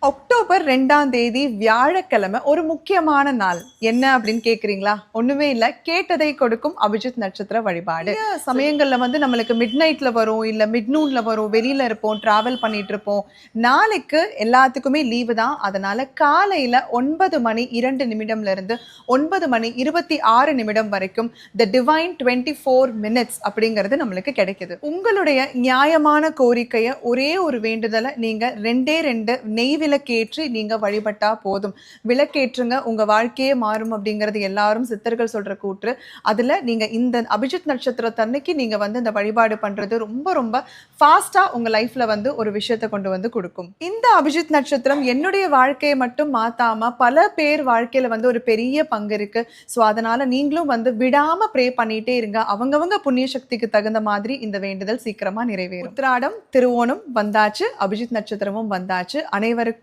October 2ஆம் தேதி வியாழக்கிழமை ஒரு முக்கியமான நாள். என்ன அப்படின்னு கேட்குறீங்களா? ஒண்ணுமே இல்ல. கேட்டதை கொடுக்கும் அபிஜித் நட்சத்திர வழிபாடு. நிறைய சமயங்கள்ல வந்து நம்மளுக்கு மிட் நைட்ல வரும், இல்ல மிட் நூன்ல வரும், வெளியில இருப்போம், டிராவல் பண்ணிட்டு இருப்போம். நாளைக்கு எல்லாத்துக்குமே லீவு தான். அதனால காலையில 9 மணி 2 நிமிடம்ல இருந்து 9 மணி 26 நிமிடம் வரைக்கும் தி டிவைன் 24 மினிட்ஸ் அப்படிங்கிறது நம்மளுக்கு கிடைக்குது. உங்களுடைய நியாயமான கோரிக்கைய ஒரே ஒரு வேண்டுதல நீங்க 2 நெய் விளக்கேற்றி நீங்க வழிபட்டா போதும். விளக்கேற்றுங்க, உங்க வாழ்க்கையே மாறும் அப்படிங்கிறது எல்லாரும் சித்தர்கள் சொல்ற கூற்று. அதுல நீங்க இந்த அபிஜித் நட்சத்திரத்தன்னைக்கு நீங்க வந்து இந்த வழிபாடு பண்றது ரொம்ப ரொம்ப ஃபாஸ்டா உங்க லைஃப்ல வந்து ஒரு விஷயத்தை கொண்டு வந்து கொடுக்கும். இந்த அபிஜித் நட்சத்திரம் என்னுடைய வாழ்க்கையை மட்டும் மாத்தாம பல பேர் வாழ்க்கையில வந்து ஒரு பெரிய பங்கு இருக்கு. ஸோ அதனால நீங்களும் வந்து விடாம ப்ரே பண்ணிட்டே இருங்க. அவங்கவங்க புண்ணிய சக்திக்கு தகுந்த மாதிரி இந்த வேண்டுதல் சீக்கிரமா நிறைவேறும். உத்திராடம், திருவோணம் வந்தாச்சு, அபிஜித் நட்சத்திரமும் வந்தாச்சு. அனைவருக்கும்